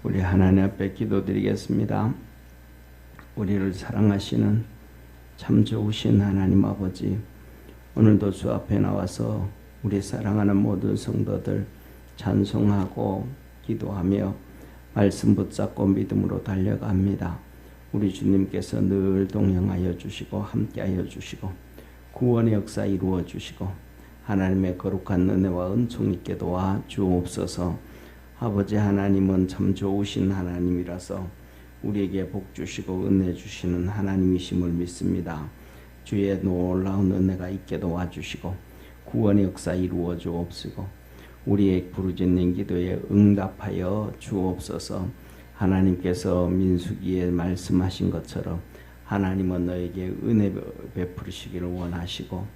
우리 하나님 앞에 기도드리겠습니다. 우리를 사랑하시는 참 좋으신 하나님 아버지, 오늘도 주 앞에 나와서 우리 사랑하는 모든 성도들 찬송하고 기도하며 말씀 붙잡고 믿음으로 달려갑니다. 우리 주님께서 늘 동행하여 주시고 함께하여 주시고 구원의 역사 이루어 주시고 하나님의 거룩한 은혜와 은총 있게 도와 주옵소서. 아버지 하나님은 참 좋으신 하나님이라서 우리에게 복 주시고 은혜 주시는 하나님이심을 믿습니다. 주의 놀라운 은혜가 있게 도와주시고 구원의 역사 이루어 주옵시고 우리의 부르짖는 기도에 응답하여 주옵소서. 하나님께서 민수기에 말씀하신 것처럼 하나님은 너에게 은혜 베푸시기를 원하시고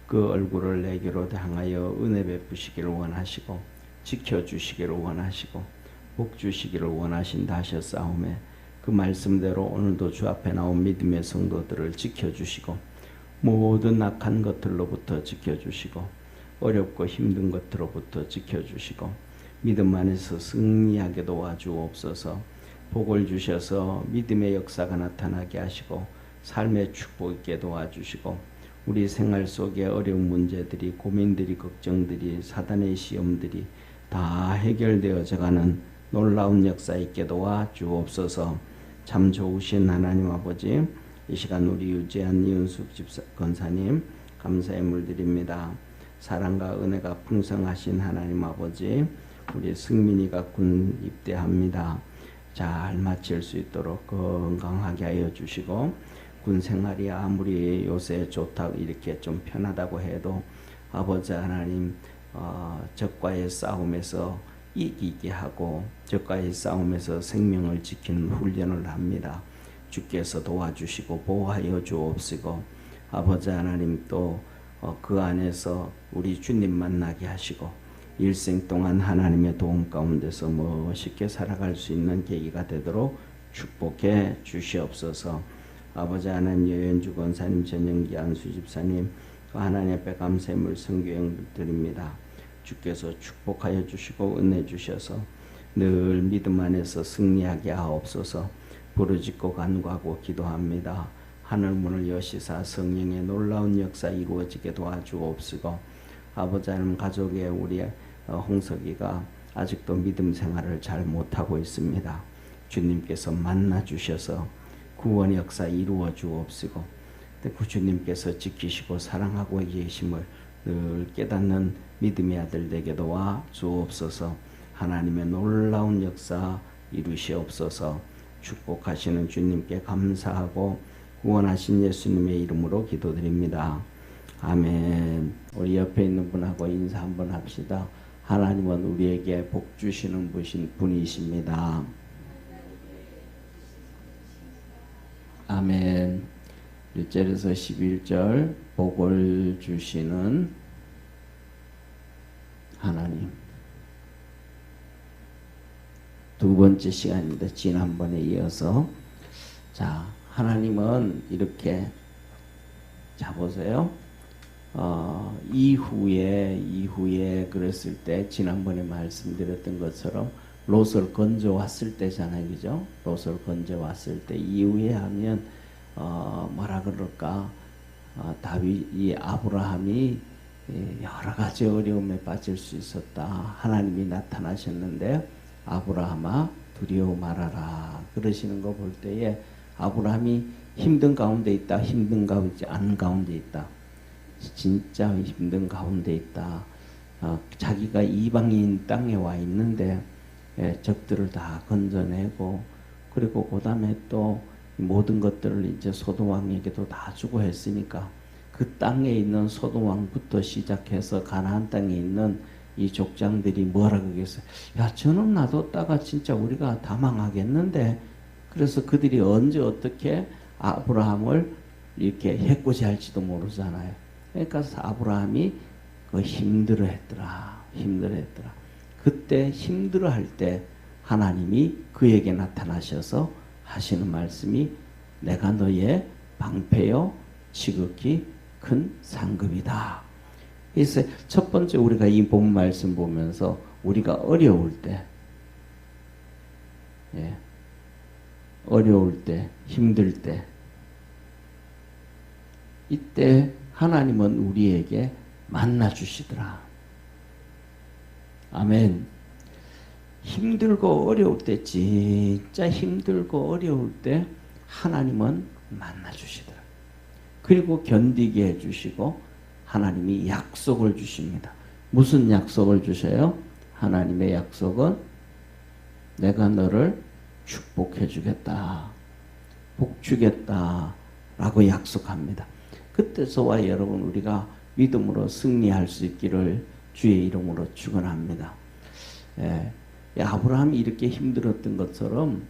그 얼굴을 내게로 향하여 은혜 베푸시기를 원하시고 지켜주시기를 원하시고 복 주시기를 원하신다 하셨사오매 그 말씀대로 오늘도 주 앞에 나온 믿음의 성도들을 지켜주시고 모든 악한 것들로부터 지켜주시고 어렵고 힘든 것들로부터 지켜주시고 믿음 안에서 승리하게 도와주옵소서. 복을 주셔서 믿음의 역사가 나타나게 하시고 삶의 축복 있게 도와주시고 우리 생활 속에 어려운 문제들이 고민들이 걱정들이 사단의 시험들이 다 해결되어져가는 놀라운 역사 있게 도와주옵소서. 참 좋으신 하나님 아버지, 이 시간 우리 유재한 이은숙 집사 권사님 감사의 물드립니다. 사랑과 은혜가 풍성하신 하나님 아버지, 우리 승민이가 군 입대합니다. 잘 마칠 수 있도록 건강하게 하여 주시고 군 생활이 아무리 요새 좋다고 이렇게 좀 편하다고 해도 아버지 하나님 적과의 싸움에서 이기게 하고 적과의 싸움에서 생명을 지키는 훈련을 합니다. 주께서 도와주시고 보호하여 주옵시고 아버지 하나님 또 그 안에서 우리 주님 만나게 하시고 일생 동안 하나님의 도움 가운데서 멋있게 살아갈 수 있는 계기가 되도록 축복해 주시옵소서. 아버지 하나님 여현주 권사님 전영기 안수 집사님 하나님 앞에 감사의 물성교행 드립니다. 주께서 축복하여 주시고 은혜 주셔서 늘 믿음 안에서 승리하게 하옵소서. 부르짖고 간구하고 기도합니다. 하늘문을 여시사 성령의 놀라운 역사 이루어지게 도와주옵시고 아버지 하나님 가족의 우리 홍석이가 아직도 믿음 생활을 잘 못하고 있습니다. 주님께서 만나 주셔서 구원의 역사 이루어 주옵시고 주님께서 지키시고 사랑하고 계심을 늘 깨닫는 믿음의 아들 되게 도와 주옵소서. 하나님의 놀라운 역사 이루시옵소서. 축복하시는 주님께 감사하고 구원하신 예수님의 이름으로 기도드립니다. 아멘. 우리 옆에 있는 분하고 인사 한번 합시다. 하나님은 우리에게 복 주시는 분이십니다. 아멘. 1절에서 11절 복을 주시는 하나님. 두 번째 시간입니다. 지난번에 이어서 자 하나님은 이렇게 자 보세요. 이후에 그랬을 때 지난번에 말씀드렸던 것처럼 롯을 건져 왔을 때잖아요, 그죠? 롯을 건져 왔을 때 이후에 하면 뭐라 그럴까? 다윗이 아브라함이 여러 가지 어려움에 빠질 수 있었다. 하나님이 나타나셨는데 아브라함아 두려워 말아라 그러시는 거 볼 때에 아브라함이 힘든 가운데 있다, 힘든 가운데 않은 가운데 있다, 진짜 힘든 가운데 있다. 자기가 이방인 땅에 와 있는데 적들을 다 건져내고 그리고 그 다음에 또 모든 것들을 이제 소돔 왕에게도 다 주고 했으니까 그 땅에 있는 소돔 왕부터 시작해서 가나안 땅에 있는 이 족장들이 뭐라 그러겠어요? 야, 저놈 놔뒀다가 진짜 우리가 다 망하겠는데. 그래서 그들이 언제 어떻게 아브라함을 이렇게 해코지할지도 모르잖아요. 그러니까 아브라함이 힘들어했더라. 그때 힘들어할 때 하나님이 그에게 나타나셔서 하시는 말씀이 내가 너의 방패요 지극히 큰 상급이다. 그래서 첫 번째 우리가 이 본 말씀 보면서 우리가 어려울 때 예. 어려울 때, 힘들 때, 이때 하나님은 우리에게 만나 주시더라. 아멘. 힘들고 어려울 때, 진짜 힘들고 어려울 때 하나님은 만나 주시더라. 그리고 견디게 해주시고 하나님이 약속을 주십니다. 무슨 약속을 주셔요? 하나님의 약속은 내가 너를 축복해 주겠다, 복 주겠다 라고 약속합니다. 그때 저와 여러분 우리가 믿음으로 승리할 수 있기를 주의 이름으로 축원합니다. 아브라함이 이렇게 힘들었던 것처럼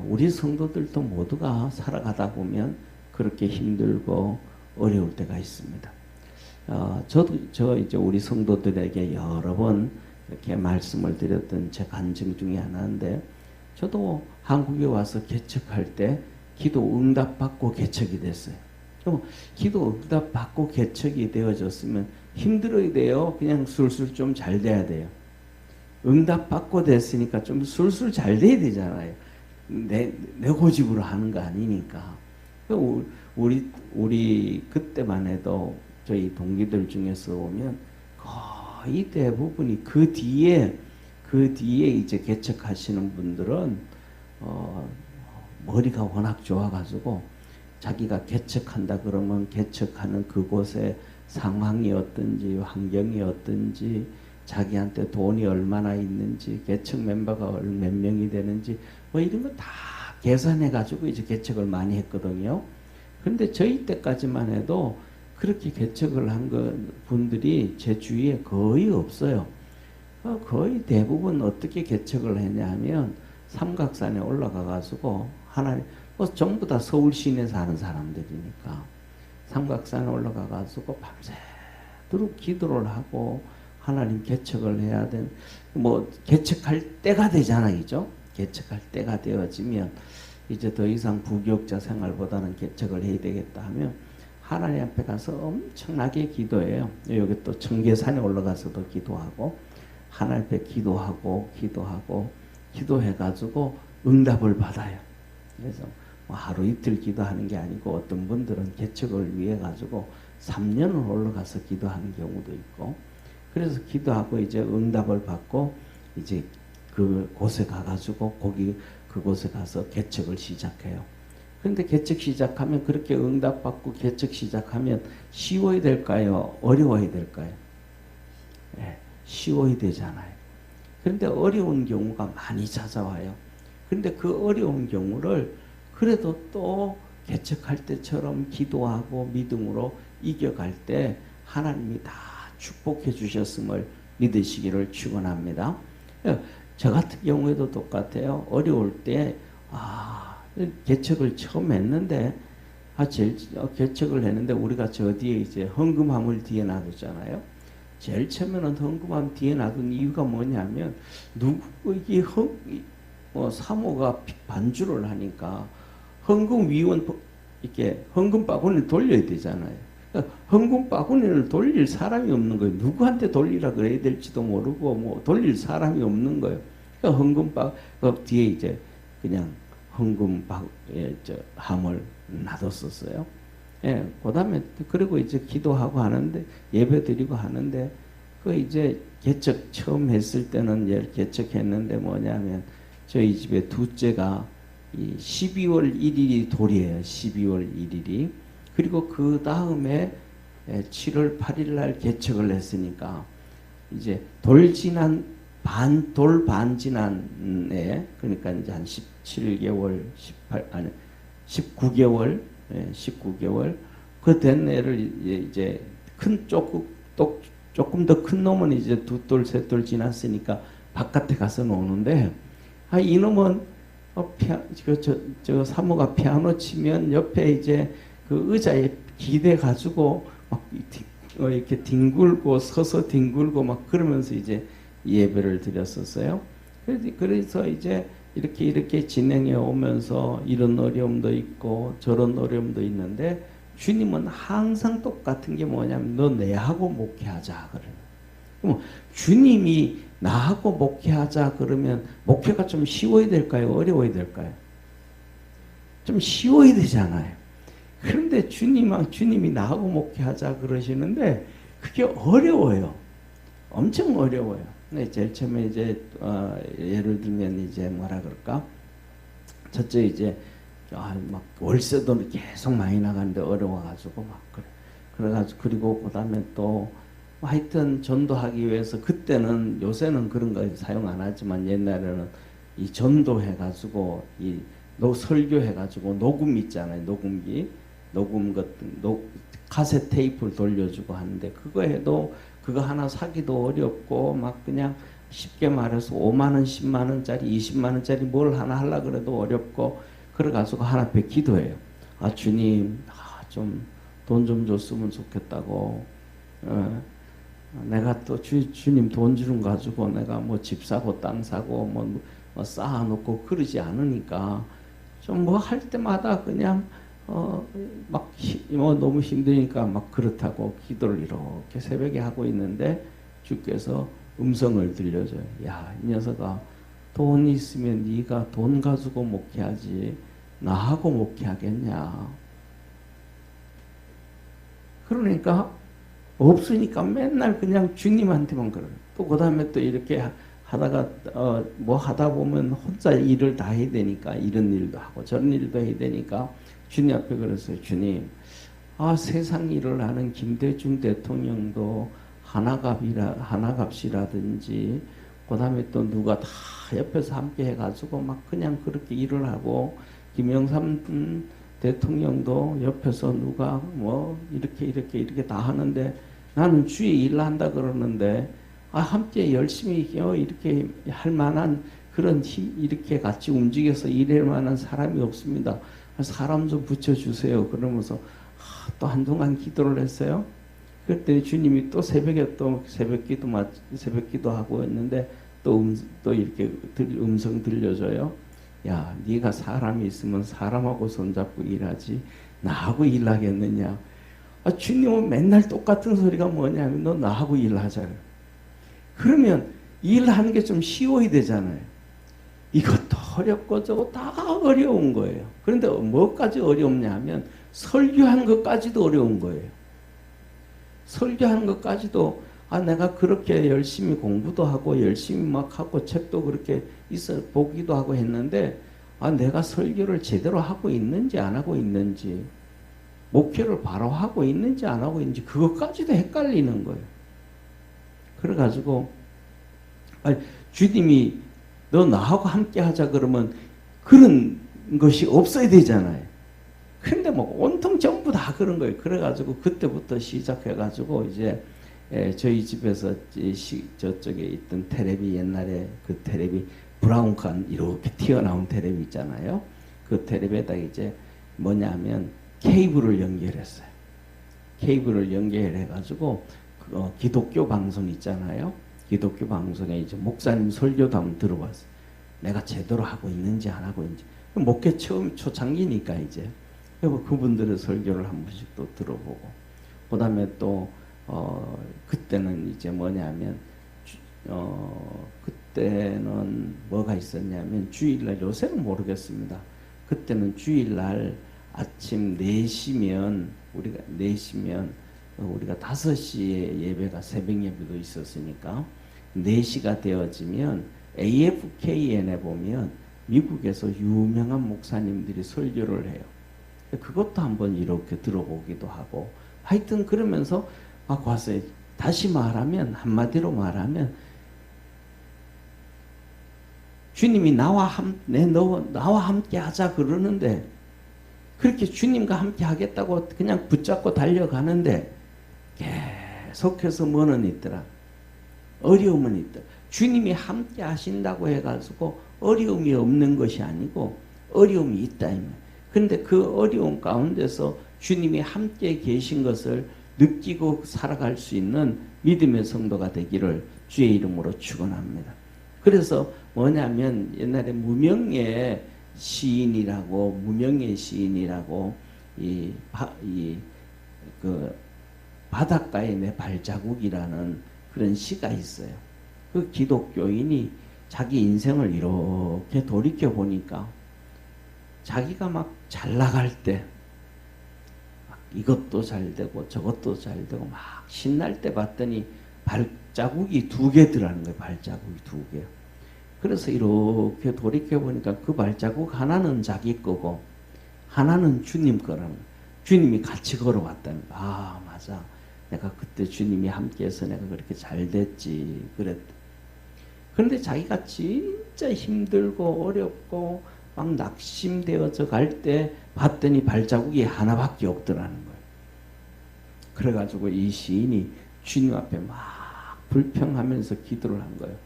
우리 성도들도 모두가 살아가다 보면 그렇게 힘들고 어려울 때가 있습니다. 저 이제 우리 성도들에게 여러 번 이렇게 말씀을 드렸던 제 간증 중에 하나인데, 저도 한국에 와서 개척할 때 기도 응답 받고 개척이 됐어요. 기도 응답 받고 개척이 되어졌으면 힘들어야 돼요? 그냥 술술 좀 잘 돼야 돼요? 응답 받고 됐으니까 좀 술술 잘 돼야 되잖아요. 내 고집으로 하는 거 아니니까. 우리 그때만 해도 저희 동기들 중에서 오면 거의 대부분이 그 뒤에 이제 개척하시는 분들은 머리가 워낙 좋아가지고 자기가 개척한다 그러면 개척하는 그곳의 상황이 어떤지, 환경이 어떤지, 자기한테 돈이 얼마나 있는지, 개척 멤버가 몇 명이 되는지 뭐 이런 거 다 계산해 가지고 이제 개척을 많이 했거든요. 그런데 저희 때까지만 해도 그렇게 개척을 한 분들이 제 주위에 거의 없어요. 거의 대부분 어떻게 개척을 했냐면 삼각산에 올라가 가지고 하나님 전부 다 서울 시내 사는 사람들이니까 삼각산에 올라가 가지고 밤새도록 기도를 하고 하나님 개척을 해야 된, 개척할 때가 되잖아요. 개척할 때가 되어지면 이제 더 이상 부교육자 생활보다는 개척을 해야 되겠다 하면 하나님 앞에 가서 엄청나게 기도해요. 여기 또 청계산에 올라가서도 기도하고 하나님 앞에 기도하고 기도해가지고 응답을 받아요. 그래서 하루 이틀 기도하는 게 아니고 어떤 분들은 개척을 위해 가지고 3년을 올라가서 기도하는 경우도 있고, 그래서 기도하고 이제 응답을 받고 이제 그곳에 가가지고 그곳에 가서 개척을 시작해요. 그런데 개척 시작하면 그렇게 응답받고 개척 시작하면 쉬워야 될까요? 어려워야 될까요? 쉬워야 되잖아요. 그런데 어려운 경우가 많이 찾아와요. 그런데 그 어려운 경우를 그래도 또 개척할 때처럼 기도하고 믿음으로 이겨갈 때 하나님이 다 축복해 주셨음을 믿으시기를 축원합니다. 저 같은 경우에도 똑같아요. 어려울 때 개척을 처음 했는데 개척을 했는데 우리가 저 뒤에 이제 헌금함을 뒤에 놔두잖아요. 제일 처음에는 헌금함 뒤에 놔둔 이유가 뭐냐면 이게 사모가 반주를 하니까 헌금위원 이렇게 헌금 바구니를 돌려야 되잖아요. 헌금 바구니를 돌릴 사람이 없는 거예요. 누구한테 돌리라 그래야 될지도 모르고 돌릴 사람이 없는 거예요. 그러니까 헌금 뒤에 이제 그냥 헌금 함을 놔뒀었어요. 그다음에 그리고 이제 기도하고 하는데 예배 드리고 하는데 이제 개척 처음 했을 때는 개척했는데 뭐냐면 저희 집에 둘째가 12월 1일이 돌이에요. 12월 1일이. 그리고 그 다음에 7월 8일 날 개척을 했으니까 이제 돌 반 지난 애, 그러니까 이제 한 17개월, 19개월, 19개월 그 된 애를 이제 조금 더 큰 놈은 이제 2돌, 3돌 지났으니까 바깥에 가서 노는데 이놈은 저 사모가 피아노 치면 옆에 이제 그 의자에 기대 가지고 막 이렇게 뒹굴고 서서 뒹굴고 막 그러면서 이제 예배를 드렸었어요. 그래서 이제 이렇게 진행해 오면서 이런 어려움도 있고 저런 어려움도 있는데 주님은 항상 똑같은 게 뭐냐면 너 내하고 목회하자 그래요. 그럼 주님이 나하고 목회하자 그러면 목회가 좀 쉬워야 될까요? 어려워야 될까요? 좀 쉬워야 되잖아요. 그런데 주님이 나하고 목회하자 그러시는데 그게 어려워요. 엄청 어려워요. 제일 처음에 이제 예를 들면 이제 뭐라 그럴까? 첫째 이제 막 월세도 계속 많이 나가는데 어려워가지고 막 그래. 그래가지고 그리고 그다음에 또 하여튼 전도하기 위해서 그때는 요새는 그런 거 사용 안 하지만 옛날에는 이 전도해가지고 이 설교해가지고 녹음 있잖아요. 녹음기 녹음 같은 카세트 테이프를 돌려주고 하는데 그거 해도 그거 하나 사기도 어렵고 막 그냥 쉽게 말해서 5만 원, 10만 원짜리, 20만 원짜리 뭘 하나 하려고 그래도 어렵고 그래가지고 하나 앞에 기도해요. 아 주님 좀 돈 좀 줬으면 좋겠다고. 내가 또 주님 돈 주는 거 가지고 내가 뭐 집 사고 땅 사고 뭐 쌓아놓고 그러지 않으니까 좀 뭐 할 때마다 그냥 막 너무 힘드니까 막 그렇다고 기도를 이렇게 새벽에 하고 있는데 주께서 음성을 들려줘요. 야, 이 녀석아, 돈 있으면 네가 돈 가지고 목회하지 나하고 목회하겠냐. 그러니까 없으니까 맨날 그냥 주님한테만 그래요. 또 그 다음에 또 이렇게 하다가 뭐 하다 보면 혼자 일을 다 해야 되니까 이런 일도 하고 저런 일도 해야 되니까 주님 앞에 그랬어요. 주님, 세상 일을 하는 김대중 대통령도 하나갑시라든지 그 다음에 또 누가 다 옆에서 함께 해가지고 막 그냥 그렇게 일을 하고 김영삼 대통령도 옆에서 누가 뭐 이렇게 다 하는데 나는 주의 일을 한다 그러는데 함께 열심히 이렇게 할 만한 그런 힘 이렇게 같이 움직여서 일할 만한 사람이 없습니다. 사람 좀 붙여주세요. 그러면서 또 한동안 기도를 했어요. 그때 주님이 또 새벽에 또 새벽 기도하고 있는데 또 이렇게 음성 들려줘요. 야, 네가 사람이 있으면 사람하고 손잡고 일하지 나하고 일하겠느냐. 주님은 맨날 똑같은 소리가 뭐냐면 너 나하고 일하자. 그러면 일하는 게 좀 쉬워야 되잖아요. 이것도 어렵고 저거 다 어려운 거예요. 그런데 뭐까지 어렵냐 하면 설교하는 것까지도 어려운 거예요. 설교하는 것까지도 내가 그렇게 열심히 공부도 하고 열심히 막 하고 책도 그렇게 보기도 하고 했는데 내가 설교를 제대로 하고 있는지 안 하고 있는지 목회를 바로 하고 있는지 안 하고 있는지 그것까지도 헷갈리는 거예요. 그래가지고 주님이 너 나하고 함께 하자 그러면 그런 것이 없어야 되잖아요. 근데 뭐 온통 전부 다 그런 거예요. 그래가지고 그때부터 시작해가지고 이제 저희 집에서 저쪽에 있던 테레비 옛날에 그 테레비 브라운관 이렇게 튀어나온 테레비 있잖아요. 그 테레비에다 이제 뭐냐면 케이블을 연결했어요. 케이블을 연결해가지고 기독교 방송 있잖아요. 기독교 방송에 이제 목사님 설교도 한번 들어봤어요. 내가 제대로 하고 있는지 안 하고 있는지. 목회 초창기니까 이제 그분들의 설교를 한 번씩 또 들어보고 그 다음에 또 그때는 이제 뭐냐면 그때는 뭐가 있었냐면 주일날 요새는 모르겠습니다. 그때는 주일날 아침 4시면 우리가 5시에 예배가 새벽 예배도 있었으니까 4시가 되어지면 AFKN에 보면 미국에서 유명한 목사님들이 설교를 해요. 그것도 한번 이렇게 들어보기도 하고 하여튼 그러면서 와서 다시 말하면 한마디로 말하면 주님이 나와 함께 하자 그러는데 그렇게 주님과 함께 하겠다고 그냥 붙잡고 달려가는데 계속해서 뭐는 있더라. 어려움은 있더라. 주님이 함께 하신다고 해가지고 어려움이 없는 것이 아니고 어려움이 있다. 그런데 그 어려움 가운데서 주님이 함께 계신 것을 느끼고 살아갈 수 있는 믿음의 성도가 되기를 주의 이름으로 축원합니다. 그래서 뭐냐면 옛날에 무명의 시인이라고 그 바닷가에 내 발자국이라는 그런 시가 있어요. 그 기독교인이 자기 인생을 이렇게 돌이켜 보니까 자기가 막 잘 나갈 때 막 이것도 잘 되고 저것도 잘 되고 막 신날 때 봤더니 발자국이 2개 들어가는 거예요. 발자국이 2개. 그래서 이렇게 돌이켜 보니까 그 발자국 하나는 자기 거고 하나는 주님 거라는 거예요. 주님이 같이 걸어왔다는 거예요. 아, 맞아. 내가 그때 주님이 함께해서 내가 그렇게 잘 됐지. 그랬다. 그런데 자기가 진짜 힘들고 어렵고 막 낙심되어져 갈 때 봤더니 발자국이 하나밖에 없더라는 거예요. 그래가지고 이 시인이 주님 앞에 막 불평하면서 기도를 한 거예요.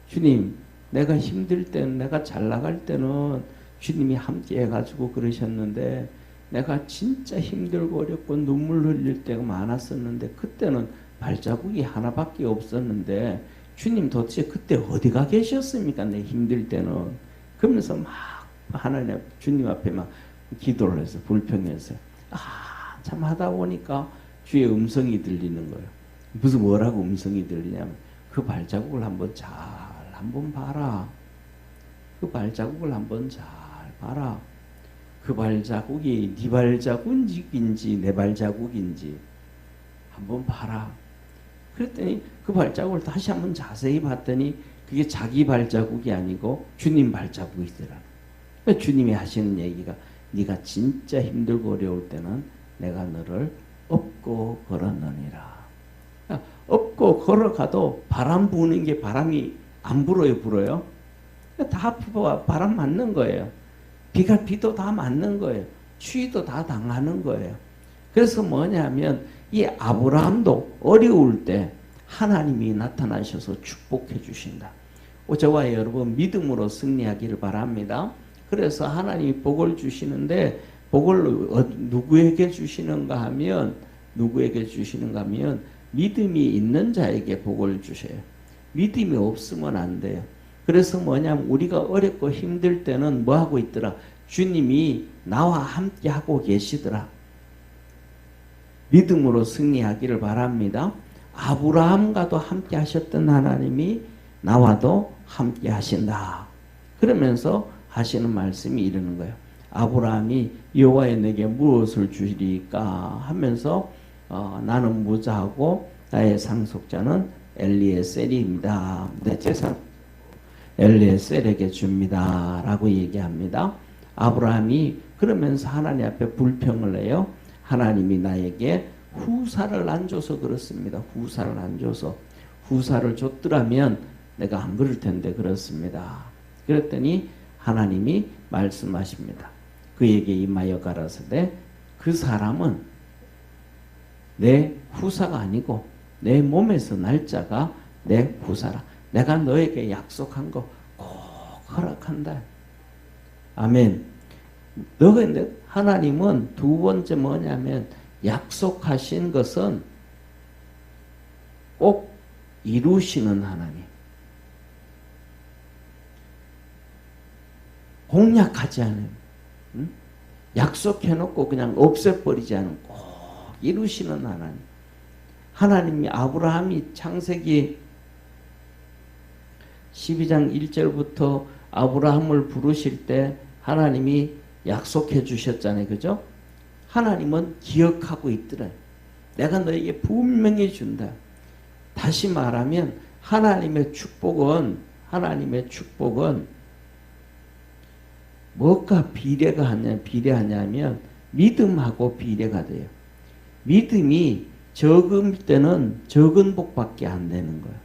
주님, 내가 힘들 때는, 내가 잘 나갈 때는 주님이 함께 해가지고 그러셨는데 내가 진짜 힘들고 어렵고 눈물 흘릴 때가 많았었는데 그때는 발자국이 하나밖에 없었는데 주님 도대체 그때 어디가 계셨습니까? 내 힘들 때는. 그러면서 막 하나님 주님 앞에 막 기도를 해서 불평해서 참 하다 보니까 주의 음성이 들리는 거예요. 무슨 뭐라고 음성이 들리냐면 그 발자국을 한번 봐라. 그 발자국을 한번 잘 봐라. 그 발자국이 네 발자국인지 내 발자국인지 한번 봐라. 그랬더니 그 발자국을 다시 한번 자세히 봤더니 그게 자기 발자국이 아니고 주님 발자국이더라. 주님이 하시는 얘기가 네가 진짜 힘들고 어려울 때는 내가 너를 업고 걸었느니라. 업고 걸어가도 바람 부는 게 바람이 안 불어요, 불어요? 다 바람 맞는 거예요. 비도 다 맞는 거예요. 추위도 다 당하는 거예요. 그래서 뭐냐면 이 아브라함도 어려울 때 하나님이 나타나셔서 축복해 주신다. 저와 여러분 믿음으로 승리하기를 바랍니다. 그래서 하나님이 복을 주시는데 복을 누구에게 주시는가 하면 믿음이 있는 자에게 복을 주셔요. 믿음이 없으면 안 돼요. 그래서 뭐냐면 우리가 어렵고 힘들 때는 뭐 하고 있더라? 주님이 나와 함께 하고 계시더라. 믿음으로 승리하기를 바랍니다. 아브라함과도 함께 하셨던 하나님이 나와도 함께 하신다. 그러면서 하시는 말씀이 이러는 거예요. 아브라함이 여호와여 내게 무엇을 주리까 하면서 나는 무자하고 나의 상속자는 엘리에셀입니다. 내 재산 엘리에셀에게 줍니다. 라고 얘기합니다. 아브라함이 그러면서 하나님 앞에 불평을 해요. 하나님이 나에게 후사를 안 줘서 그렇습니다. 후사를 안 줘서. 후사를 줬더라면 내가 안 그럴 텐데 그렇습니다. 그랬더니 하나님이 말씀하십니다. 그에게 임하여 가라사대 그 사람은 내 후사가 아니고 내 몸에서 날 자가 내 후사라. 내가 너에게 약속한 거 꼭 허락한다. 아멘. 하나님은 두 번째 뭐냐면 약속하신 것은 꼭 이루시는 하나님. 공약하지 않아요. 응? 약속해놓고 그냥 없애버리지 않은 꼭 이루시는 하나님. 하나님이 아브라함이 창세기 12장 1절부터 아브라함을 부르실 때 하나님이 약속해 주셨잖아요. 그죠? 하나님은 기억하고 있더라. 내가 너에게 분명히 준다. 다시 말하면 하나님의 축복은 뭐가 비례하냐면 믿음하고 비례가 돼요. 믿음이 적을 때는 적은 복밖에 안 되는 거예요.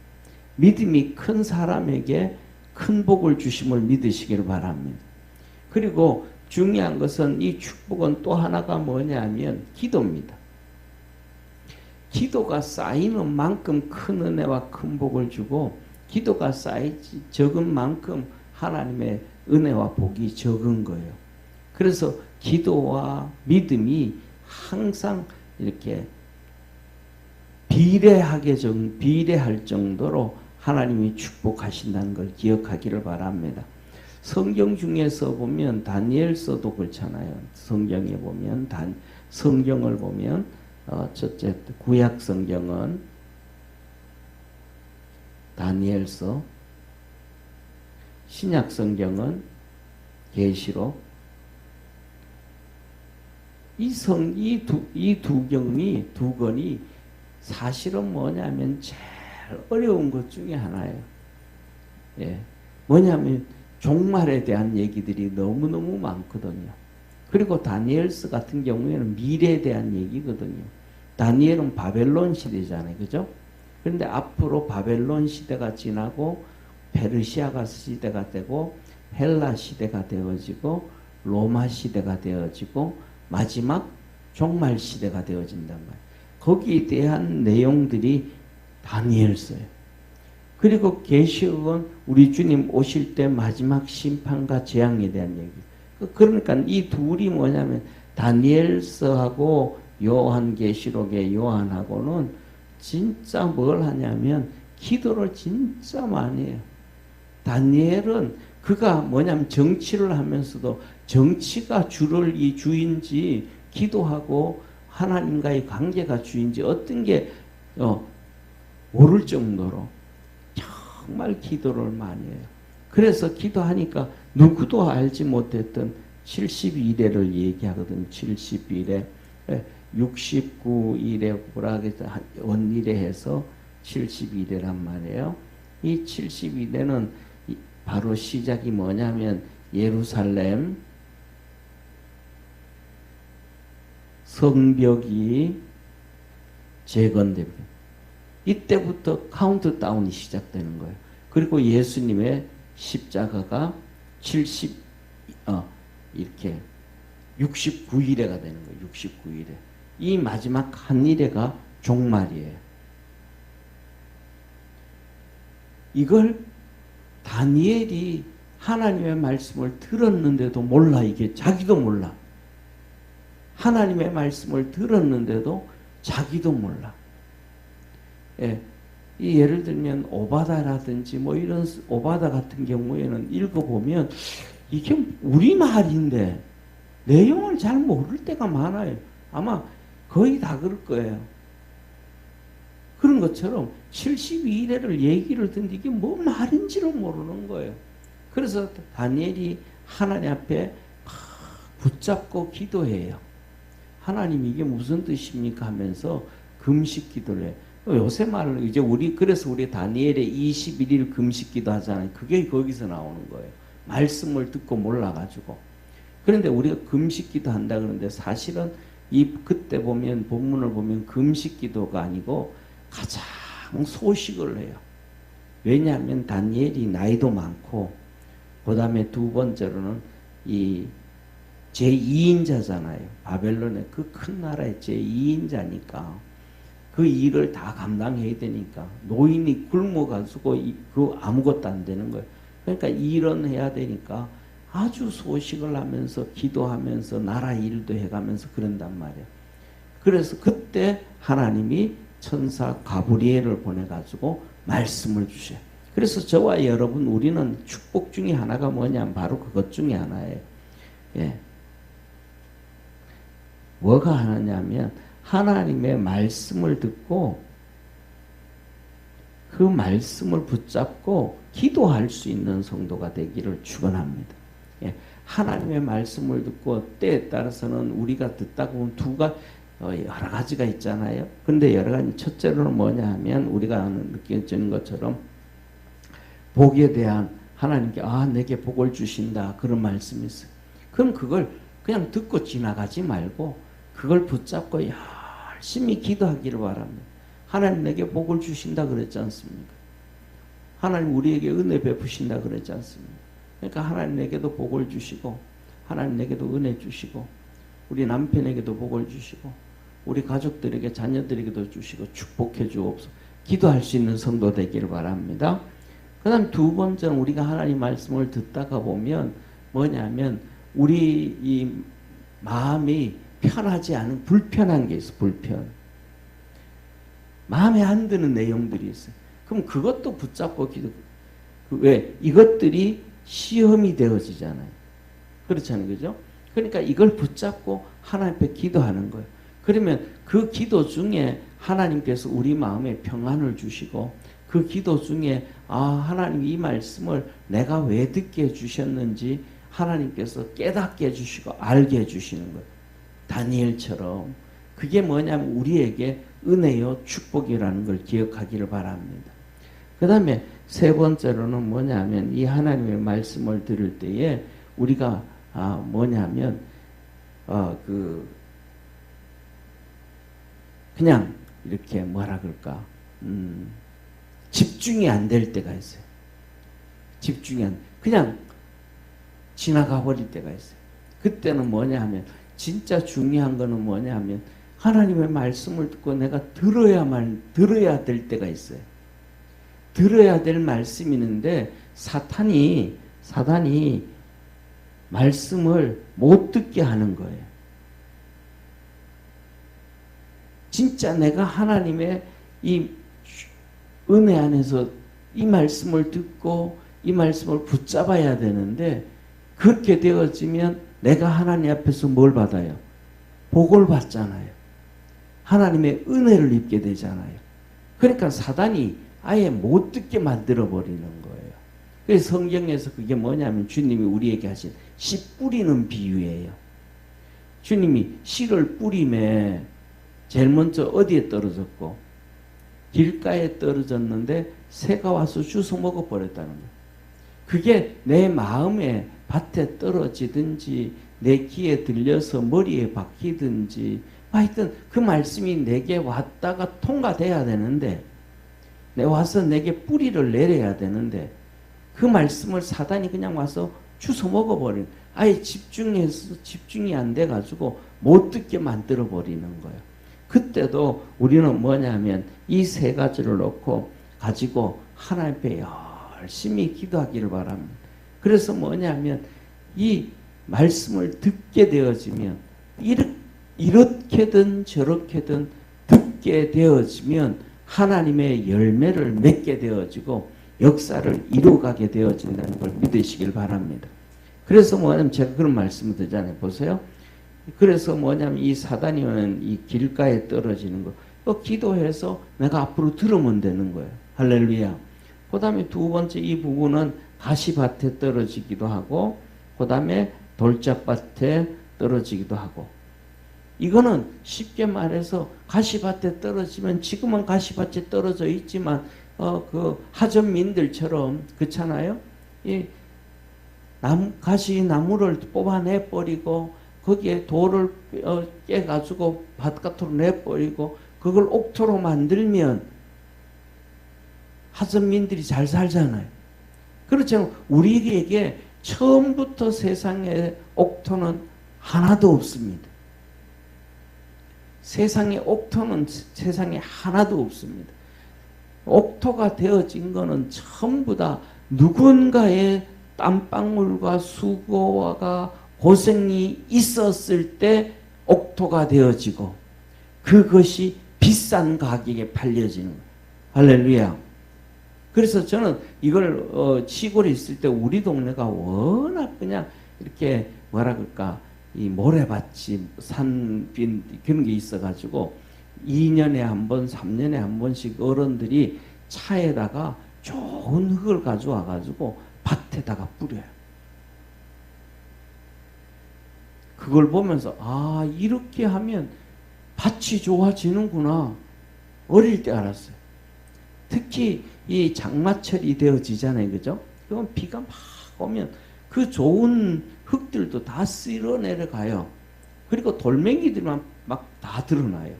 믿음이 큰 사람에게 큰 복을 주심을 믿으시기를 바랍니다. 그리고 중요한 것은 이 축복은 또 하나가 뭐냐면 기도입니다. 기도가 쌓이는 만큼 큰 은혜와 큰 복을 주고 기도가 쌓이지 적은 만큼 하나님의 은혜와 복이 적은 거예요. 그래서 기도와 믿음이 항상 이렇게 비례할 정도로 하나님이 축복하신다는 걸 기억하기를 바랍니다. 성경 중에서 보면 다니엘서도 그렇잖아요. 성경을 보면 첫째 구약 성경은 다니엘서, 신약 성경은 계시록. 이 두 경이, 두 권이 사실은 뭐냐면 제일 어려운 것 중에 하나예요. 예. 뭐냐면 종말에 대한 얘기들이 너무너무 많거든요. 그리고 다니엘서 같은 경우에는 미래에 대한 얘기거든요. 다니엘은 바벨론 시대잖아요. 그죠? 그런데 앞으로 바벨론 시대가 지나고 페르시아가 시대가 되고 헬라 시대가 되어지고 로마 시대가 되어지고 마지막 종말 시대가 되어진단 말이에요. 거기에 대한 내용들이 다니엘서예요. 그리고 계시록은 우리 주님 오실 때 마지막 심판과 재앙에 대한 얘기. 그러니까 이 둘이 뭐냐면 다니엘서하고 요한계시록의 요한하고는 진짜 뭘 하냐면 기도를 진짜 많이 해요. 다니엘은 그가 뭐냐면 정치를 하면서도 정치가 주인지 기도하고 하나님과의 관계가 주인지 어떤 게 모를 정도로 정말 기도를 많이 해요. 그래서 기도하니까 누구도 알지 못했던 72일을 얘기하거든. 72일에 69일에 원일에 해서 72일이란 말이에요. 이 72일에는 바로 시작이 뭐냐면 예루살렘 성벽이 재건됩니다. 이때부터 카운트다운이 시작되는 거예요. 그리고 예수님의 십자가가 이렇게 69일에가 되는 거예요. 69일에. 이 마지막 한 일에가 종말이에요. 이걸 다니엘이 하나님의 말씀을 들었는데도 몰라. 이게 자기도 몰라. 하나님의 말씀을 들었는데도 자기도 몰라. 예. 예를 들면 오바다라든지 뭐 이런 오바다 같은 경우에는 읽어보면 이게 우리 말인데 내용을 잘 모를 때가 많아요. 아마 거의 다 그럴 거예요. 그런 것처럼 72일을 얘기를 듣는데 이게 뭐 말인지를 모르는 거예요. 그래서 다니엘이 하나님 앞에 붙잡고 기도해요. 하나님 이게 무슨 뜻입니까 하면서 금식 기도를 해요. 요새 말로 이제 그래서 우리 다니엘의 21일 금식 기도 하잖아요. 그게 거기서 나오는 거예요. 말씀을 듣고 몰라가지고. 그런데 우리가 금식 기도 한다 그러는데 사실은 그때 보면 본문을 보면 금식 기도가 아니고 가장 소식을 해요. 왜냐하면 다니엘이 나이도 많고 그 다음에 두 번째로는 이 제2인자잖아요. 바벨론의 그 큰 나라의 제2인자니까 그 일을 다 감당해야 되니까 노인이 굶어가지고 그 아무것도 안 되는 거예요. 그러니까 일은 해야 되니까 아주 소식을 하면서 기도하면서 나라 일도 해가면서 그런단 말이에요. 그래서 그때 하나님이 천사 가브리엘을 보내가지고 말씀을 주셔요. 그래서 저와 여러분 우리는 축복 중에 하나가 뭐냐면 바로 그것 중에 하나예요. 예. 뭐가 하나냐면 하나님의 말씀을 듣고 그 말씀을 붙잡고 기도할 수 있는 성도가 되기를 축원합니다. 예. 하나님의 말씀을 듣고 때에 따라서는 우리가 듣다 보면 여러 가지가 있잖아요. 근데 여러 가지 첫째로는 뭐냐 하면 우리가 느껴지는 것처럼 복에 대한 하나님께 내게 복을 주신다 그런 말씀이 있어요. 그럼 그걸 그냥 듣고 지나가지 말고 그걸 붙잡고 열심히 기도하기를 바랍니다. 하나님 내게 복을 주신다 그랬지 않습니까? 하나님 우리에게 은혜 베푸신다 그랬지 않습니까? 그러니까 하나님 내게도 복을 주시고 하나님 내게도 은혜 주시고 우리 남편에게도 복을 주시고 우리 가족들에게 자녀들에게도 주시고 축복해 주옵소서. 기도할 수 있는 성도 되기를 바랍니다. 그 다음 두 번째는 우리가 하나님 말씀을 듣다가 보면 뭐냐면 우리 이 마음이 편하지 않은 불편한 게 있어. 마음에 안 드는 내용들이 있어요. 그럼 그것도 붙잡고 왜? 이것들이 시험이 되어지잖아요. 그렇잖아요. 그죠? 그러니까 이걸 붙잡고 하나님 앞에 기도하는 거예요. 그러면 그 기도 중에 하나님께서 우리 마음에 평안을 주시고 그 기도 중에 하나님 이 말씀을 내가 왜 듣게 해주셨는지 하나님께서 깨닫게 해주시고 알게 해주시는 거예요. 다니엘처럼. 그게 뭐냐면 우리에게 은혜요 축복이라는 걸 기억하기를 바랍니다. 그 다음에 세 번째로는 뭐냐면 이 하나님의 말씀을 들을 때에 우리가 뭐냐면 그냥 이렇게 뭐라 그럴까 집중이 안 될 때가 있어요. 그냥 지나가 버릴 때가 있어요. 그때는 뭐냐 하면 진짜 중요한 거는 뭐냐 하면 하나님의 말씀을 듣고 내가 들어야 될 때가 있어요. 들어야 될 말씀이 있는데 사탄이 말씀을 못 듣게 하는 거예요. 진짜 내가 하나님의 이 은혜 안에서 이 말씀을 듣고 이 말씀을 붙잡아야 되는데 그렇게 되어지면 내가 하나님 앞에서 뭘 받아요? 복을 받잖아요. 하나님의 은혜를 입게 되잖아요. 그러니까 사단이 아예 못 듣게 만들어 버리는 거예요. 그래서 성경에서 그게 뭐냐면 주님이 우리에게 하신 씨 뿌리는 비유예요. 주님이 씨를 뿌림에 제일 먼저 어디에 떨어졌고 길가에 떨어졌는데 새가 와서 주워 먹어버렸다는 거예요. 그게 내 마음에 밭에 떨어지든지 내 귀에 들려서 머리에 박히든지 하여튼 그 말씀이 내게 왔다가 통과돼야 되는데 와서 내게 뿌리를 내려야 되는데 그 말씀을 사단이 그냥 와서 주워 먹어버리는 아예 집중이 안 돼가지고 못 듣게 만들어 버리는 거예요. 그때도 우리는 뭐냐면 이 세 가지를 놓고 가지고 하나님 앞에 열심히 기도하기를 바랍니다. 그래서 뭐냐면 이 말씀을 듣게 되어지면 이렇게든 저렇게든 듣게 되어지면 하나님의 열매를 맺게 되어지고 역사를 이루어가게 되어진다는 걸 믿으시길 바랍니다. 그래서 뭐냐면 제가 그런 말씀을 드리잖아요. 보세요. 그래서 뭐냐면 이 사단이 오는 이 길가에 떨어지는 거 기도해서 내가 앞으로 들으면 되는 거예요. 할렐루야. 그 다음에 두 번째 이 부분은 가시밭에 떨어지기도 하고 그 다음에 돌짝밭에 떨어지기도 하고 이거는 쉽게 말해서 가시밭에 떨어지면 지금은 가시밭에 떨어져 있지만 그 하전민들처럼 그렇잖아요. 이 가시나무를 뽑아내 버리고 거기에 돌을 깨가지고 바깥으로 내버리고 그걸 옥토로 만들면 하전민들이 잘 살잖아요. 그렇지만 우리에게 처음부터 세상에 옥토는 하나도 없습니다. 세상에 옥토는 세상에 하나도 없습니다. 옥토가 되어진 거는 전부 다 누군가의 땀방울과 수고가 고생이 있었을 때 옥토가 되어지고 그것이 비싼 가격에 팔려지는 거예요. 할렐루야. 그래서 저는 이걸 시골에 있을 때 우리 동네가 워낙 그냥 이렇게 뭐라 그럴까 이 모래밭이 산빈 그런 게 있어가지고 2년에 한 번, 3년에 한 번씩 어른들이 차에다가 좋은 흙을 가져와 가지고 밭에다가 뿌려요. 그걸 보면서 이렇게 하면 밭이 좋아지는구나 어릴 때 알았어요. 특히 이 장마철이 되어지잖아요. 그죠? 그럼 비가 막 오면 그 좋은 흙들도 다 쓸어 내려가요. 그리고 돌멩이들만 막 다 드러나요.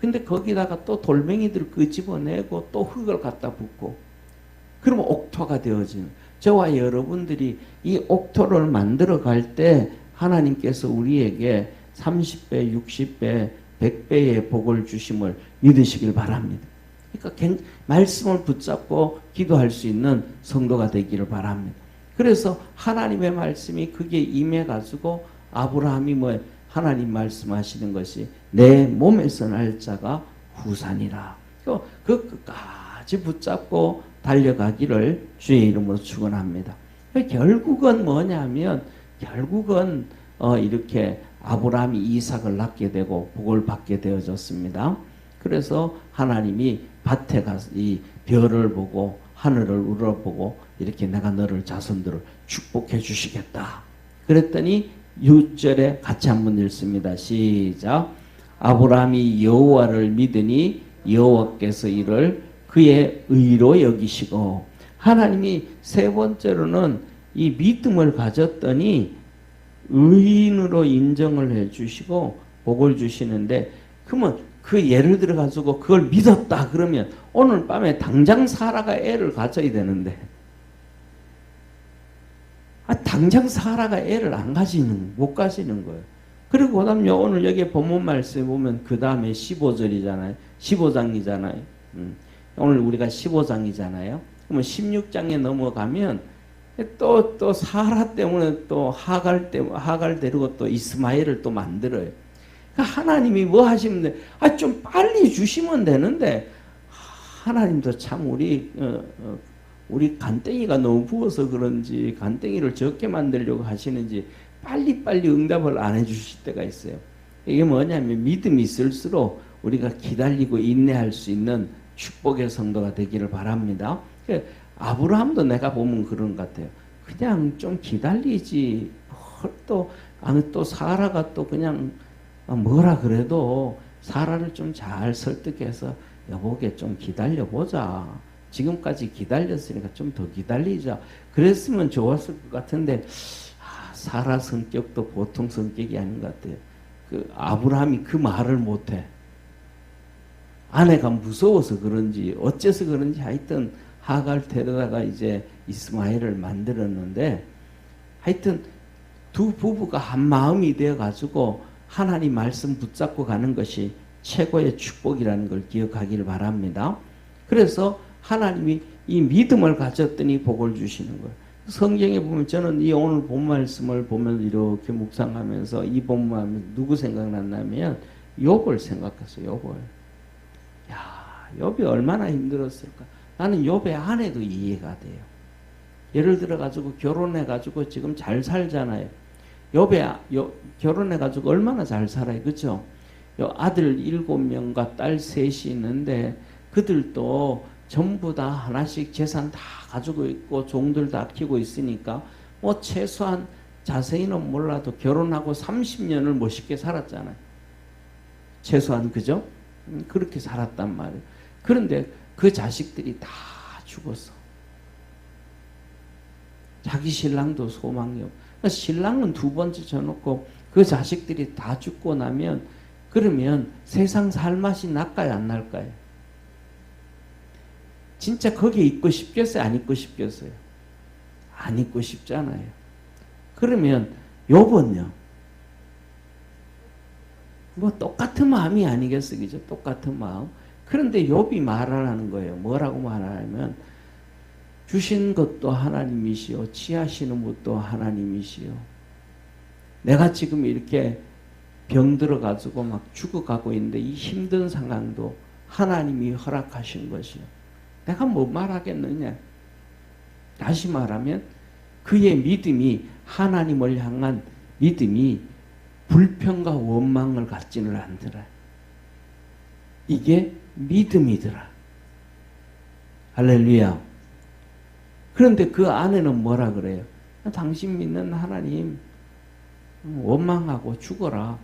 근데 거기다가 또 돌멩이들을 끄집어내고 또 흙을 갖다 붓고 그러면 옥토가 되어지는 저와 여러분들이 이 옥토를 만들어 갈 때 하나님께서 우리에게 30배, 60배, 100배의 복을 주심을 믿으시길 바랍니다. 그러니까 말씀을 붙잡고 기도할 수 있는 성도가 되기를 바랍니다. 그래서 하나님의 말씀이 그게 임해가지고 아브라함이 하나님 말씀하시는 것이 내 몸에서 날 자가 후산이라. 그 끝까지 붙잡고 달려가기를 주의 이름으로 축원합니다. 결국은 뭐냐면 결국은 이렇게 아브라함이 이삭을 낳게 되고 복을 받게 되어졌습니다. 그래서 하나님이 밭에 가서 이 별을 보고 하늘을 우러보고 이렇게 내가 너를 자손들을 축복해 주시겠다. 그랬더니 6절에 같이 한번 읽습니다. 시작. 아브라함이 여호와를 믿으니 여호와께서 이를 그의 의로 여기시고, 하나님이 세 번째로는 이 믿음을 가졌더니 의인으로 인정을 해 주시고 복을 주시는데, 그러면 그 예를 들어 가지고 그걸 믿었다 그러면 오늘 밤에 당장 사라가 애를 가져야 되는데, 당장 사라가 애를 못 가지는 거예요. 그리고 그다음에 오늘 여기 본문 말씀에 보면 그 다음에 15절이잖아요. 15장이잖아요. 오늘 우리가 15장이잖아요. 그러면 16장에 넘어가면 또 사라 때문에 또 하갈 데리고 또 이스마엘을 또 만들어요. 그러니까 하나님이 뭐 하시면 돼? 좀 빨리 주시면 되는데, 하나님도 참 우리 간땡이가 너무 부어서 그런지 간땡이를 적게 만들려고 하시는지 빨리빨리 응답을 안 해주실 때가 있어요. 이게 뭐냐면 믿음이 있을수록 우리가 기다리고 인내할 수 있는 축복의 성도가 되기를 바랍니다. 아브라함도 내가 보면 그런 것 같아요. 그냥 좀 기다리지. 또 사라가 또 그냥 뭐라 그래도 사라를 좀 잘 설득해서 여보게 좀 기다려보자. 지금까지 기다렸으니까 좀 더 기다리자. 그랬으면 좋았을 것 같은데, 사라 성격도 보통 성격이 아닌 것 같아요. 아브라함이 그 말을 못해. 아내가 무서워서 그런지 어째서 그런지 하여튼 하갈 데려다가 이제 이스마엘을 만들었는데, 하여튼 두 부부가 한 마음이 되어 가지고 하나님 말씀 붙잡고 가는 것이 최고의 축복이라는 걸 기억하기를 바랍니다. 그래서 하나님이 이 믿음을 가졌더니 복을 주시는 거예요. 성경에 보면 저는 이 오늘 본 말씀을 보면 이렇게 묵상하면서 이 본문하면서 누구 생각났냐면 욥을 생각했어요. 욥을. 욥이 얼마나 힘들었을까. 나는 욥의 아내도 이해가 돼요. 예를 들어 가지고 결혼해 가지고 지금 잘 살잖아요. 욥이 결혼해 가지고 얼마나 잘 살아요. 그렇죠? 아들 7명과 딸 3이 있는데 그들도 전부 다 하나씩 재산 다 가지고 있고 종들 다 키우고 있으니까 뭐 최소한 자세히는 몰라도 결혼하고 30년을 멋있게 살았잖아요. 최소한. 그죠? 그렇게 살았단 말이에요. 그런데 그 자식들이 다 죽었어. 자기 신랑도 소망이 없고. 그러니까 신랑은 2번째 져놓고 그 자식들이 다 죽고 나면, 그러면 세상 살 맛이 날까요 안 날까요? 진짜 거기에 있고 싶겠어요? 안 있고 싶겠어요? 안 있고 싶잖아요. 그러면 욥은요? 뭐 똑같은 마음이 아니겠어, 그죠? 똑같은 마음. 그런데 욥이 말하라는 거예요. 뭐라고 말하냐면, 주신 것도 하나님이시요, 취하시는 것도 하나님이시요. 내가 지금 이렇게 병들어 가지고 막 죽어가고 있는데 이 힘든 상황도 하나님이 허락하신 것이요. 내가 뭐 말하겠느냐. 다시 말하면 그의 믿음이, 하나님을 향한 믿음이 불평과 원망을 갖지는 않더라. 이게 믿음이더라. 할렐루야. 그런데 그 아내는 뭐라 그래요? 당신 믿는 하나님 원망하고 죽어라.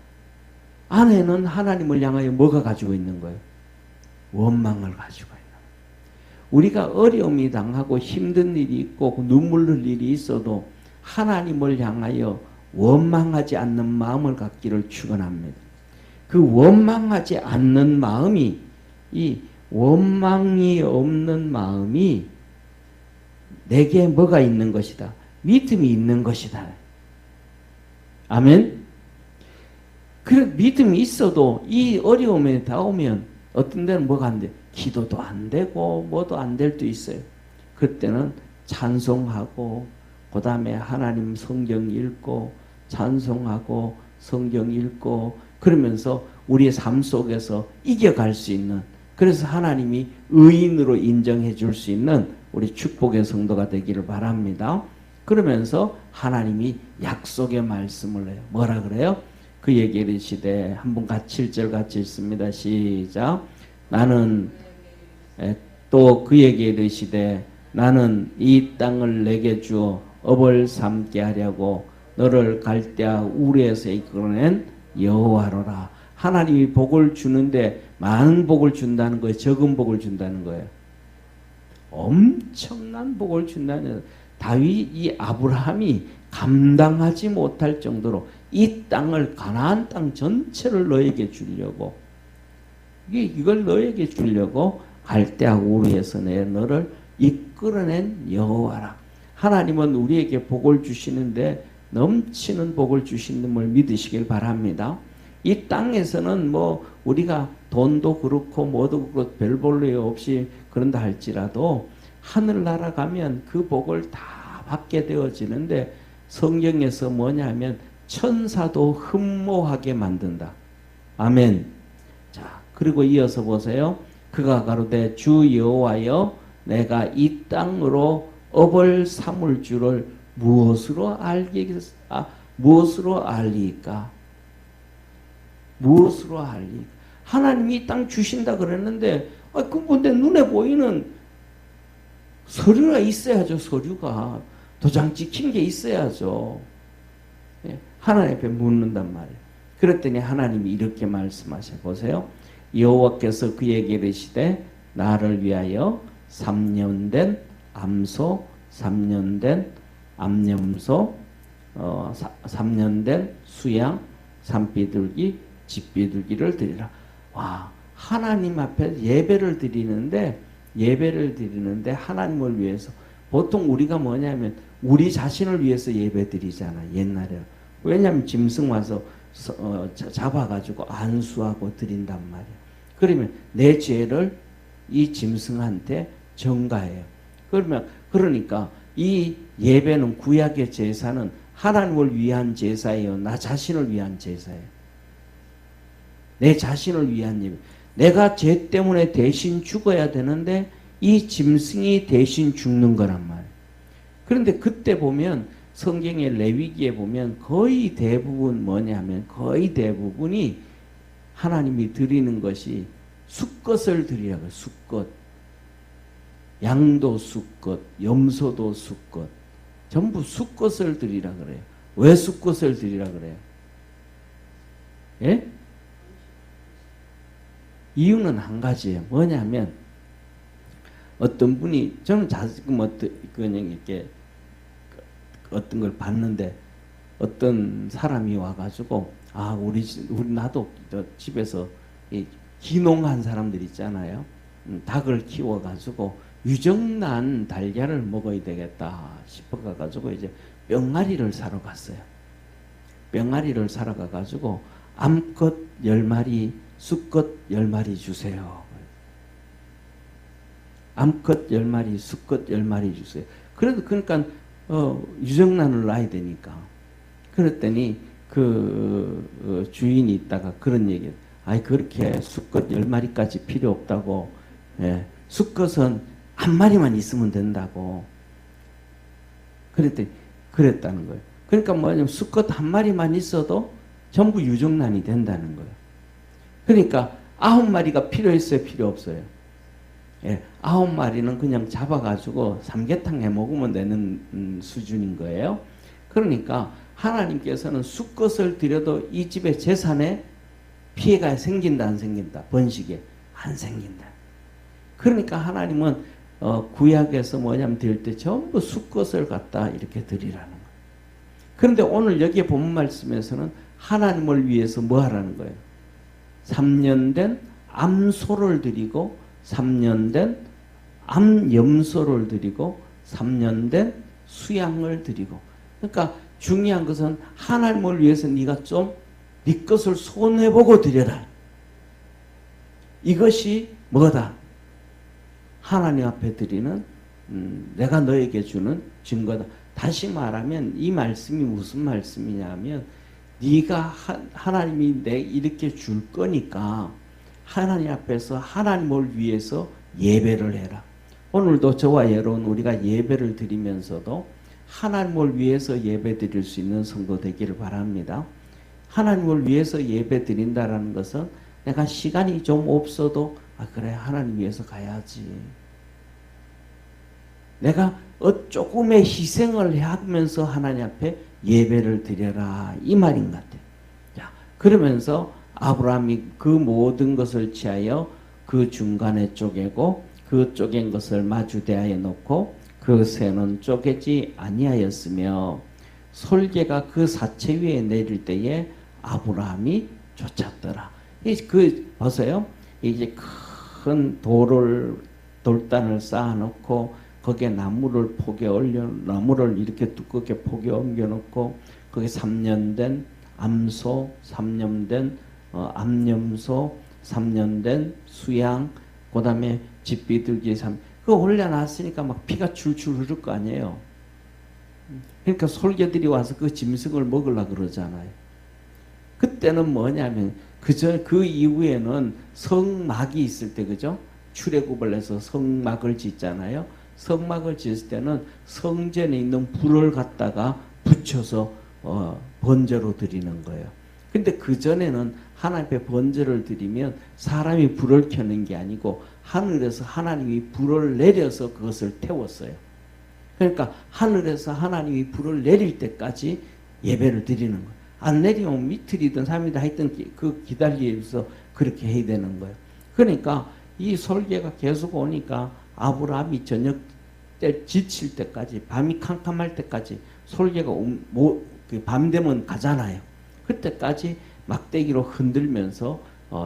아내는 하나님을 향하여 뭐가 가지고 있는 거예요? 원망을 가지고 있는 거예요. 우리가 어려움이 당하고 힘든 일이 있고 눈물 흘릴 일이 있어도 하나님을 향하여 원망하지 않는 마음을 갖기를 축원합니다. 그 원망하지 않는 마음이, 이 원망이 없는 마음이 내게 뭐가 있는 것이다? 믿음이 있는 것이다. 아멘? 그래, 믿음이 있어도 이 어려움에 닿으면 어떤 데는 뭐가 안 돼? 기도도 안 되고 뭐도 안 될 때 있어요. 그때는 찬송하고 그 다음에 하나님 성경 읽고 찬송하고 성경 읽고 그러면서 우리의 삶 속에서 이겨갈 수 있는, 그래서 하나님이 의인으로 인정해 줄 수 있는 우리 축복의 성도가 되기를 바랍니다. 그러면서 하나님이 약속의 말씀을 해요. 뭐라 그래요? 그 얘기를 시대 한번 같이 7절 같이 읽습니다. 시작. 나는 또 그에게 이르시되 나는 이 땅을 내게 주어 업을 삼게 하려고 너를 갈대아 우르에서 이끌어낸 여호와로라. 하나님이 복을 주는데 많은 복을 준다는 거예요? 적은 복을 준다는 거예요? 엄청난 복을 준다는. 다윗 이 아브라함이 감당하지 못할 정도로 이 땅을 가나안 땅 전체를 너에게 주려고 이걸 너에게 주려고 갈대아 우르에서 내 너를 이끌어낸 여호와라. 하나님은 우리에게 복을 주시는데 넘치는 복을 주시는 걸 믿으시길 바랍니다. 이 땅에서는 뭐 우리가 돈도 그렇고 뭐도 그렇고 별 볼일 없이 그런다 할지라도 하늘나라 가면 그 복을 다 받게 되어지는데 성경에서 뭐냐면 천사도 흠모하게 만든다. 아멘. 자, 그리고 이어서 보세요. 그가 가로되 주 여호와여 내가 이 땅으로 업을 삼을 줄을 무엇으로 알리까? 무엇으로 알리까? 하나님이 이 땅 주신다 그랬는데 근데 눈에 보이는 서류가 있어야죠. 서류가 도장 찍힌 게 있어야죠. 하나님 앞에 묻는단 말이에요. 그랬더니 하나님이 이렇게 말씀하셔 보세요. 여호와께서 그에게 이르시되 나를 위하여 3년 된 암소, 3년 된 암염소, 3년 된 수양, 산비둘기, 집비둘기를 드리라. 와, 하나님 앞에 예배를 드리는데 하나님을 위해서 보통 우리가 뭐냐면 우리 자신을 위해서 예배 드리잖아. 옛날에. 왜냐하면 짐승 와서 잡아가지고 안수하고 드린단 말이야. 그러면 내 죄를 이 짐승한테 전가해요. 그러니까 이 예배는 구약의 제사는 하나님을 위한 제사예요. 나 자신을 위한 제사예요. 내 자신을 위한 예배. 내가 죄 때문에 대신 죽어야 되는데 이 짐승이 대신 죽는 거란 말이에요. 그런데 그때 보면 성경의 레위기에 보면 거의 대부분 뭐냐면 거의 대부분이 하나님이 드리는 것이 수컷을 드리라고. 수컷. 양도 수컷, 염소도 수컷. 전부 수컷을 드리라 그래요. 왜 수컷을 드리라 그래요? 예? 이유는 한 가지예요. 뭐냐면 어떤 분이 저는 자금 그냥 이렇게 어떤 걸 봤는데 어떤 사람이 와가지고 우리 나도 집에서 이 기농한 사람들 있잖아요. 닭을 키워가지고 유정란 달걀을 먹어야 되겠다 싶어가지고 이제 뿅아리를 사러 갔어요. 뿅아리를 사러 가가지고 암컷 10마리, 수컷 10마리 주세요. 암컷 10마리, 수컷 10마리 주세요. 그러니까 유정란을 놔야 되니까. 그랬더니 그 주인이 있다가 그런 얘기를. 그렇게 수컷 10마리까지 필요 없다고. 예, 수컷은 한 마리만 있으면 된다고. 그랬다는 거예요. 그러니까 뭐냐면 수컷 한 마리만 있어도 전부 유정란이 된다는 거예요. 그러니까 9마리가 필요했어요? 필요 없어요? 예, 9마리는 그냥 잡아가지고 삼계탕 해 먹으면 되는 수준인 거예요. 그러니까 하나님께서는 수컷을 드려도 이 집의 재산에 피해가 생긴다 안 생긴다? 번식에 안 생긴다. 그러니까 하나님은 구약에서 뭐냐면 드릴 때 전부 수컷을 갖다 이렇게 드리라는 거예요. 그런데 오늘 여기에 본 말씀에서는 하나님을 위해서 뭐 하라는 거예요? 3년 된 암소를 드리고 3년 된 암염소를 드리고 3년 된 수양을 드리고. 그러니까 중요한 것은 하나님을 위해서 네가 좀 네 것을 손해보고 드려라. 이것이 뭐다? 하나님 앞에 드리는 내가 너에게 주는 증거다. 다시 말하면 이 말씀이 무슨 말씀이냐면 네가 하나님이 내 이렇게 줄 거니까 하나님 앞에서 하나님을 위해서 예배를 해라. 오늘도 저와 여러분 우리가 예배를 드리면서도 하나님을 위해서 예배 드릴 수 있는 성도 되기를 바랍니다. 하나님을 위해서 예배 드린다라는 것은 내가 시간이 좀 없어도 아 그래 하나님 위해서 가야지. 내가 조금의 희생을 하면서 하나님 앞에 예배를 드려라 이 말인 것 같아요. 자, 그러면서 아브라함이 그 모든 것을 취하여 그 중간에 쪼개고 그 쪼갠 것을 마주 대하여 놓고 그 새는 쪼개지 아니하였으며 솔개가 그 사체 위에 내릴 때에 아브라함이 쫓았더라. 그 보세요. 이제 큰 돌단을 쌓아놓고 거기에 나무를 포개 올려 나무를 이렇게 두껍게 포개 옮겨놓고 거기 3년 된 암소, 3년 된 암염소, 3년 된 수양, 그 다음에 집비둘기 그거 올려놨으니까 막 피가 줄줄 흐를 거 아니에요. 그러니까 솔개들이 와서 그 짐승을 먹으려고 그러잖아요. 그때는 뭐냐면 그 이후에는 성막이 있을 때 그죠? 출애굽을 해서 성막을 짓잖아요. 성막을 지을 때는 성전에 있는 불을 갖다가 붙여서 번제로 드리는 거예요. 근데 그 전에는 하나님 앞에 번제를 드리면 사람이 불을 켜는 게 아니고 하늘에서 하나님이 불을 내려서 그것을 태웠어요. 그러니까 하늘에서 하나님이 불을 내릴 때까지 예배를 드리는 거예요. 안 내리면 이틀이든 3일이든 하여튼 그 기다리면서 그렇게 해야 되는 거예요. 그러니까 이 설계가 계속 오니까 아브라함이 저녁 때 지칠 때까지 밤이 캄캄할 때까지 설계가 밤 되면 가잖아요. 그때까지 막대기로 흔들면서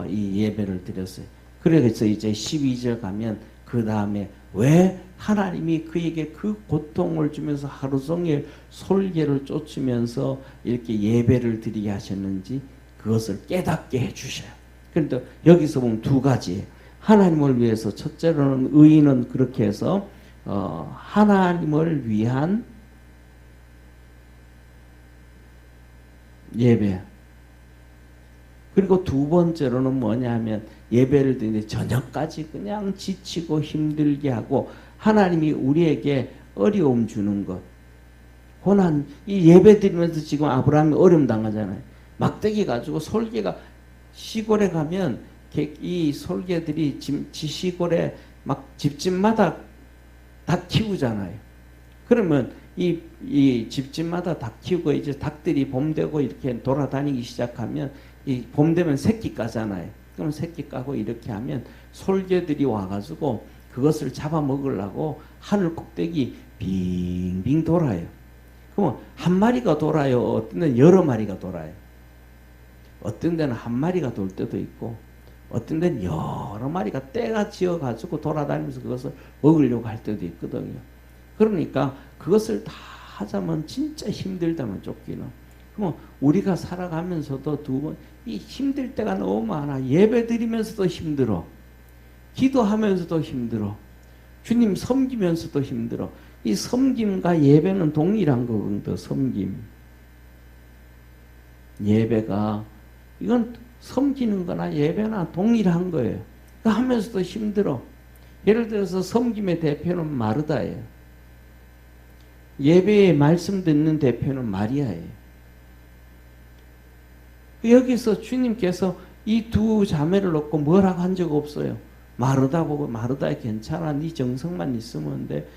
이 예배를 드렸어요. 그래서 이제 12절 가면 그 다음에 왜 하나님이 그에게 그 고통을 주면서 하루 종일 솔개를 쫓으면서 이렇게 예배를 드리게 하셨는지 그것을 깨닫게 해주셔요. 그런데 여기서 보면 두 가지. 하나님을 위해서 첫째로는 의인은 그렇게 해서 하나님을 위한 예배. 그리고 두 번째로는 뭐냐면 예배를 드리는데 저녁까지 그냥 지치고 힘들게 하고 하나님이 우리에게 어려움 주는 것. 고난, 이 예배 드리면서 지금 아브라함이 어려움 당하잖아요. 막대기 가지고 솔개가 시골에 가면 이 솔개들이 시골에 막 집집마다 닭 키우잖아요. 그러면 이 집집마다 닭 키우고 이제 닭들이 봄 되고 이렇게 돌아다니기 시작하면 이 봄 되면 새끼 까잖아요. 그럼 새끼 까고 이렇게 하면 솔개들이 와가지고 그것을 잡아먹으려고 하늘 꼭대기 빙빙 돌아요. 그러면 한 마리가 돌아요? 어떤 데는 여러 마리가 돌아요? 어떤 데는 한 마리가 돌 때도 있고 어떤 데는 여러 마리가 떼가 지어가지고 돌아다니면서 그것을 먹으려고 할 때도 있거든요. 그러니까 그것을 다 하자면 진짜 힘들다면 쫓기는. 그럼 우리가 살아가면서도 이 힘들 때가 너무 많아. 예배 드리면서도 힘들어. 기도하면서도 힘들어. 주님 섬기면서도 힘들어. 이 섬김과 예배는 동일한 거거든요. 섬김. 예배가 이건 섬기는 거나 예배나 동일한 거예요. 하면서도 힘들어. 예를 들어서 섬김의 대표는 마르다예요. 예배의 말씀 듣는 대표는 마리아예요. 여기서 주님께서 이 두 자매를 놓고 뭐라고 한 적 없어요. 마르다 보고 마르다 괜찮아. 네 정성만 있으면 돼.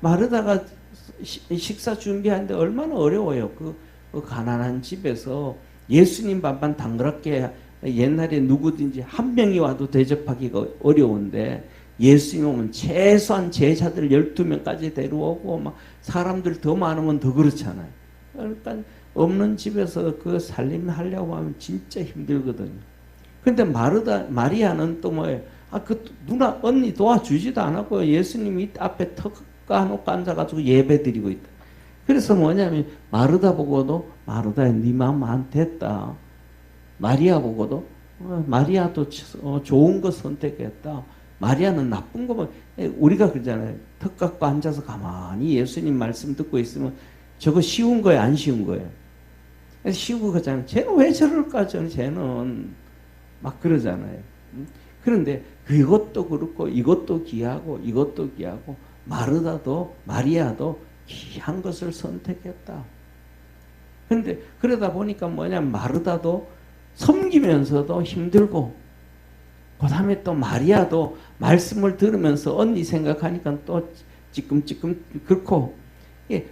마르다가 식사 준비하는데 얼마나 어려워요. 그 가난한 집에서 예수님 밥만 당그랗게 옛날에 누구든지 한 명이 와도 대접하기가 어려운데 예수님 오면 최소한 제자들 12명까지 데려오고 막 사람들 더 많으면 더 그렇잖아요. 그러니까 없는 집에서 그 살림 하려고 하면 진짜 힘들거든요. 근데 마리아는 또 뭐예요? 그 누나, 언니 도와주지도 않았고 예수님이 앞에 턱 까놓고 앉아가지고 예배 드리고 있다. 그래서 뭐냐면 마르다 보고도 마르다야 네 마음 안 됐다. 마리아 보고도 마리아도 좋은 거 선택했다. 마리아는 나쁜 거만 우리가 그러잖아요. 턱 깎고 앉아서 가만히 예수님 말씀 듣고 있으면 저거 쉬운 거예요, 안 쉬운 거예요? 쉬운 거잖아요. 쟤는 왜 저럴까? 쟤는 막 그러잖아요. 그런데 그것도 그렇고 이것도 귀하고 이것도 귀하고 마리아도 귀한 것을 선택했다. 그런데 그러다 보니까 뭐냐 마르다도 섬기면서도 힘들고 그 다음에 또 마리아도 말씀을 들으면서 언니 생각하니까 또 찌끔찌끔 그렇고,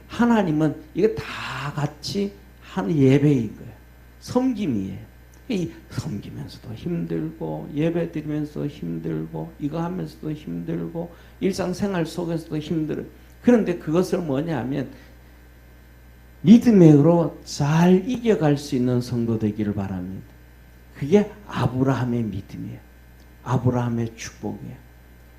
하나님은 이거 다 같이 한 예배인 거예요. 섬김이에요. 이 섬기면서도 힘들고, 예배 드리면서 힘들고, 이거 하면서도 힘들고, 일상생활 속에서도 힘들어요. 그런데 그것을 뭐냐 하면 믿음으로 잘 이겨갈 수 있는 성도 되기를 바랍니다. 그게 아브라함의 믿음이에요. 아브라함의 축복이에요.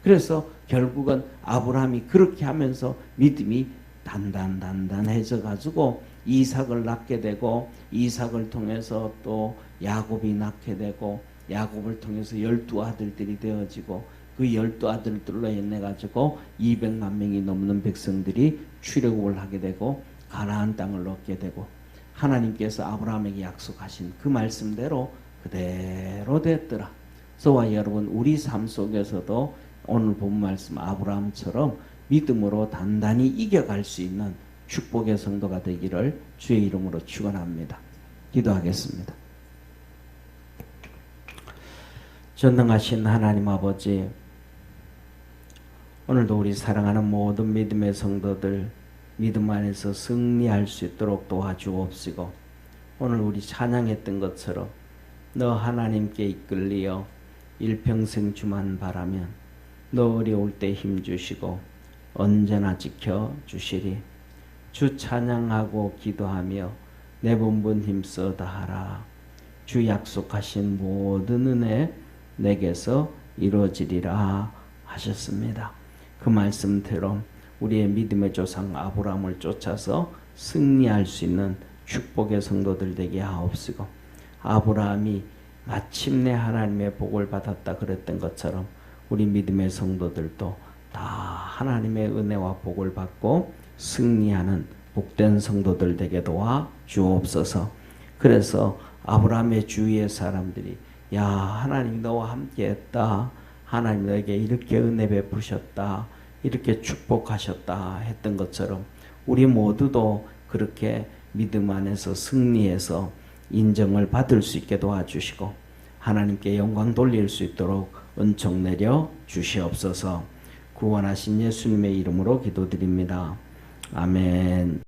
그래서 결국은 아브라함이 그렇게 하면서 믿음이 단단해져 가지고 이삭을 낳게 되고, 이삭을 통해서 또 야곱이 낳게 되고, 야곱을 통해서 12아들들이 되어지고, 그 12아들들로 인해 가지고 200만 명이 넘는 백성들이 출애굽을 하게 되고 가나안 땅을 얻게 되고, 하나님께서 아브라함에게 약속하신 그 말씀대로 그대로 됐더라. 저와 여러분, 우리 삶 속에서도 오늘 본 말씀 아브라함처럼 믿음으로 단단히 이겨갈 수 있는 축복의 성도가 되기를 주의 이름으로 축원합니다. 기도하겠습니다. 전능하신 하나님 아버지, 오늘도 우리 사랑하는 모든 믿음의 성도들 믿음 안에서 승리할 수 있도록 도와주옵시고, 오늘 우리 찬양했던 것처럼 너 하나님께 이끌리어 일평생 주만 바라면 너 어려울 때 힘주시고 언제나 지켜주시리. 주 찬양하고 기도하며 내 본분 힘써 다하라. 주 약속하신 모든 은혜 내게서 이루어지리라 하셨습니다. 그 말씀대로 우리의 믿음의 조상 아브라함을 쫓아서 승리할 수 있는 축복의 성도들 되게 하옵시고, 아브라함이 마침내 하나님의 복을 받았다 그랬던 것처럼 우리 믿음의 성도들도 다 하나님의 은혜와 복을 받고 승리하는 복된 성도들 되게 도와 주옵소서. 그래서 아브라함의 주위의 사람들이 야, 하나님이 너와 함께 했다, 하나님 너에게 이렇게 은혜 베푸셨다, 이렇게 축복하셨다 했던 것처럼 우리 모두도 그렇게 믿음 안에서 승리해서 인정을 받을 수 있게 도와주시고 하나님께 영광 돌릴 수 있도록 은총 내려 주시옵소서. 구원하신 예수님의 이름으로 기도드립니다. 아멘.